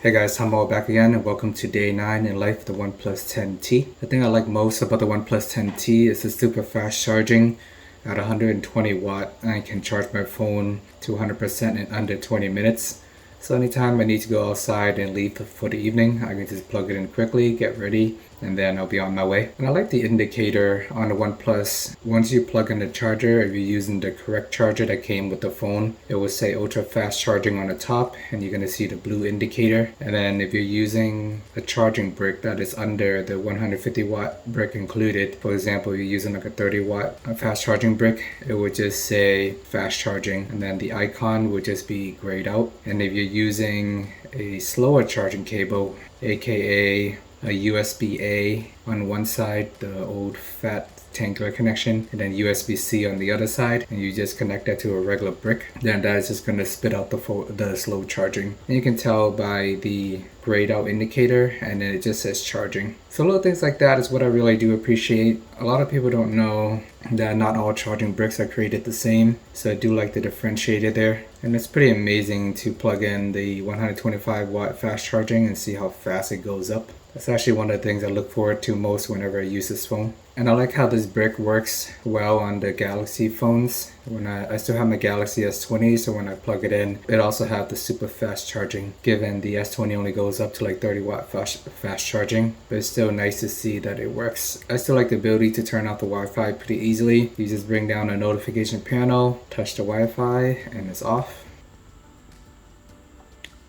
Hey guys, I'm all back again and welcome to day 9 in life of the OnePlus 10T. The thing I like most about the OnePlus 10T is the super fast charging. At 120 watt, I can charge my phone to 100% in under 20 minutes. So anytime I need to go outside and leave for the evening, I can just plug it in quickly, get ready, and then I'll be on my way. And I like the indicator on the OnePlus. Once you plug in the charger, if you're using the correct charger that came with the phone, it will say ultra fast charging on the top, and you're going to see the blue indicator. And then if you're using a charging brick that is under the 150 watt brick included, for example, you're using like a 30 watt fast charging brick, it would just say fast charging, and then the icon would just be grayed out. And if you're using a slower charging cable, aka a USB-A on one side, the old fat Tangler connection, and then USB-C on the other side, and you just connect that to a regular brick, then that is just going to spit out the slow charging. And you can tell by the grayed out indicator, and then it just says charging. So little things like that is what I really do appreciate. A lot of people don't know that not all charging bricks are created the same, so I do like the differentiator there. And it's pretty amazing to plug in the 125 watt fast charging and see how fast it goes up. That's actually one of the things I look forward to most whenever I use this phone. And I like how this brick works well on the Galaxy phones. When I still have my Galaxy S20, so when I plug it in, it also has the super fast charging, given the S20 only goes up to like 30 watt fast charging. But it's still nice to see that it works. I still like the ability to turn off the Wi-Fi pretty easily. You just bring down a notification panel, touch the Wi-Fi, and it's off.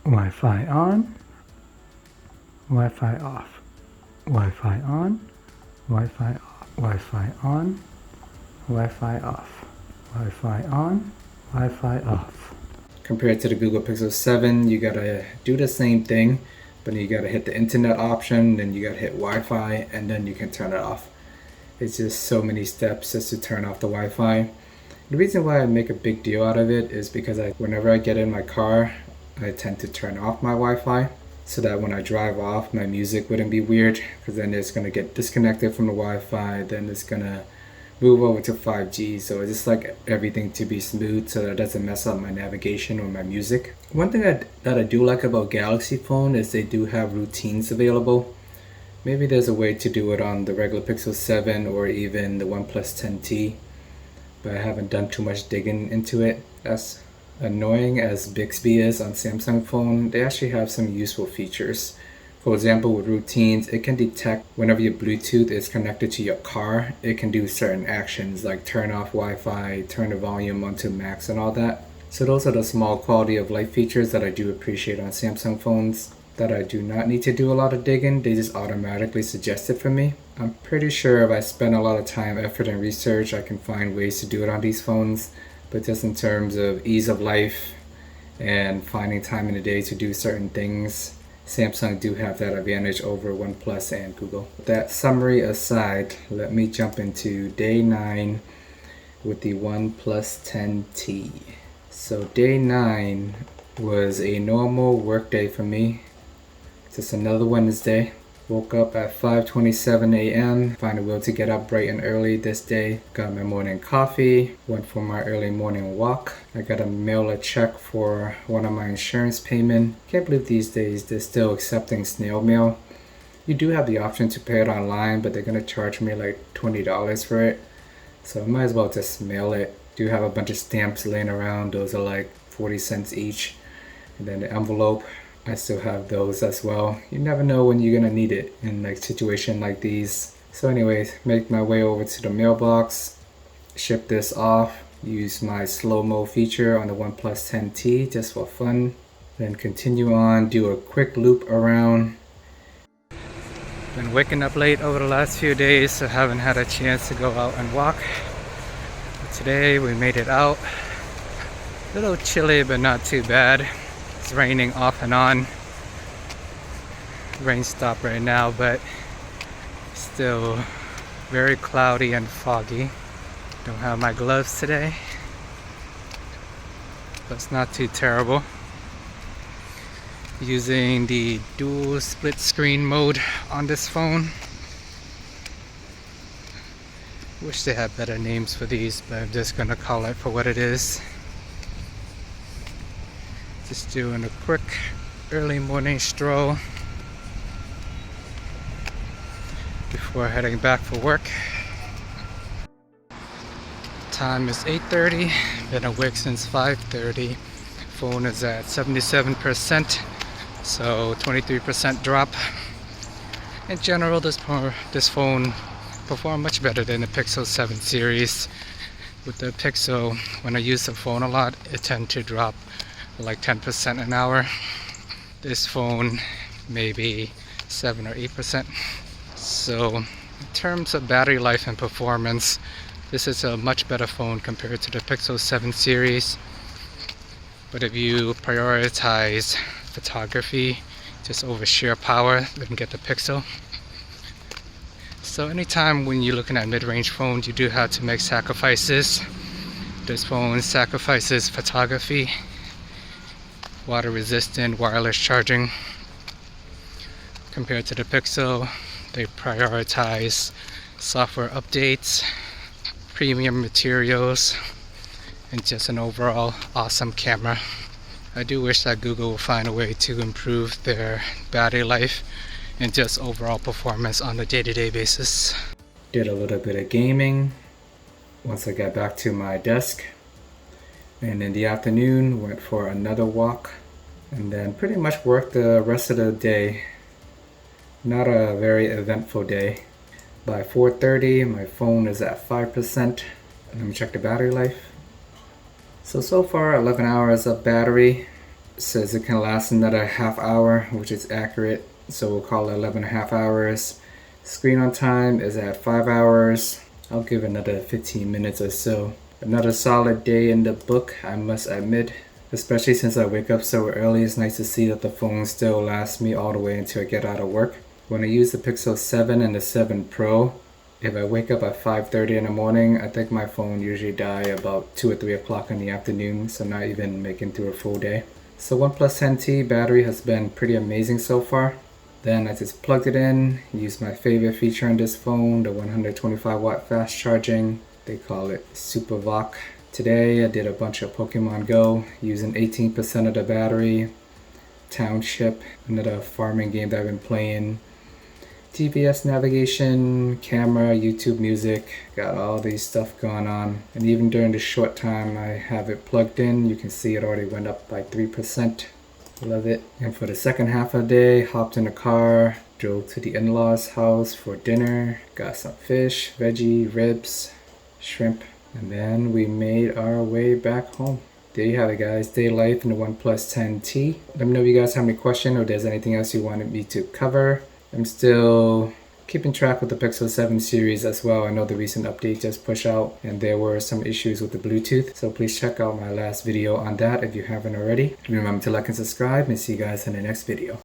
Wi-Fi on, Wi-Fi off, Wi-Fi on, Wi-Fi off, Wi-Fi on, Wi-Fi off, Wi-Fi on, Wi-Fi off. Compared to the Google Pixel 7, you gotta do the same thing, but you gotta hit the internet option, then you gotta hit Wi-Fi, and then you can turn it off. It's just so many steps just to turn off the Wi-Fi. The reason why I make a big deal out of it is because whenever I get in my car, I tend to turn off my Wi-Fi so that when I drive off, my music wouldn't be weird, because then it's going to get disconnected from the Wi-Fi, then it's going to move over to 5G. So I just like everything to be smooth so that it doesn't mess up my navigation or my music. One thing that I do like about Galaxy phone is they do have routines available. Maybe there's a way to do it on the regular Pixel 7 or even the OnePlus 10T, but I haven't done too much digging into it. As annoying as Bixby is on Samsung phone, they actually have some useful features. For example, with routines, it can detect whenever your Bluetooth is connected to your car, it can do certain actions like turn off Wi-Fi, turn the volume onto max and all that. So those are the small quality of life features that I do appreciate on Samsung phones that I do not need to do a lot of digging. They just automatically suggest it for me. I'm pretty sure if I spend a lot of time, effort, and research, I can find ways to do it on these phones. But just in terms of ease of life and finding time in the day to do certain things, Samsung do have that advantage over OnePlus and Google. With that summary aside, let me jump into day 9 with the OnePlus 10T. So day 9 was a normal work day for me. Just another Wednesday. Woke up at 5:27 a.m. Find a will to get up bright and early this day. Got my morning coffee. Went for my early morning walk. I got to mail a check for one of my insurance payment. Can't believe these days they're still accepting snail mail. You do have the option to pay it online, but they're gonna charge me like $20 for it. So I might as well just mail it. Do have a bunch of stamps laying around. Those are like 40 cents each. And then the envelope, I still have those as well. You never know when you're gonna need it in like situation like these. So anyways, make my way over to the mailbox, ship this off, use my slow-mo feature on the OnePlus 10T just for fun, then continue on, do a quick loop around. Been waking up late over the last few days, so haven't had a chance to go out and walk. But today we made it out. A little chilly, but not too bad. It's raining off and on. Rain stopped right now, but still very cloudy and foggy. Don't have my gloves today, but it's not too terrible. Using the dual split screen mode on this phone. Wish they had better names for these, but I'm just gonna call it for what it is. Just doing a quick early morning stroll before heading back for work. Time is 8:30. Been awake since 5:30. Phone is at 77%, so 23% drop. In general, this phone performed much better than the Pixel 7 series. With the Pixel, when I use the phone a lot, it tends to drop like 10% an hour. This phone maybe 7 or 8%. So in terms of battery life and performance, this is a much better phone compared to the Pixel 7 series. But if you prioritize photography just over sheer power, then get the Pixel. So anytime when you're looking at mid-range phones, you do have to make sacrifices. This phone sacrifices photography, water resistant wireless charging. Compared to the Pixel, they prioritize software updates, premium materials, and just an overall awesome camera. I do wish that Google would find a way to improve their battery life and just overall performance on a day-to-day basis. Did a little bit of gaming once I got back to my desk, and in the afternoon went for another walk, and then pretty much worked the rest of the day. Not a very eventful day. By 4:30 my phone is at 5%. Let me check the battery life. So far 11 hours of battery. It says it can last another half hour, which is accurate, so we'll call it 11 and a half hours. Screen on time is at 5 hours. I'll give another 15 minutes or so. Another solid day in the book, I must admit. Especially since I wake up so early, it's nice to see that the phone still lasts me all the way until I get out of work. When I use the Pixel 7 and the 7 Pro, if I wake up at 5:30 in the morning, I think my phone usually die about 2 or 3 o'clock in the afternoon, so not even making through a full day. So OnePlus 10T battery has been pretty amazing so far. Then I just plugged it in, used my favorite feature on this phone, the 125 watt fast charging. They call it Super VOC. Today I did a bunch of Pokemon Go using 18% of the battery. Township, another farming game that I've been playing. GPS navigation, camera, YouTube music, got all these stuff going on. And even during the short time I have it plugged in, you can see it already went up by 3%. Love it. And for the second half of the day, hopped in the car, drove to the in-laws house for dinner, got some fish, veggie, ribs, shrimp, and then we made our way back home. There you have it, guys. Day life in the OnePlus 10T. Let me know if you guys have any questions or if there's anything else you wanted me to cover. I'm still keeping track with the Pixel 7 series as well. I know the recent update just pushed out and there were some issues with the Bluetooth. So please check out my last video on that if you haven't already. Remember to like and subscribe, and see you guys in the next video.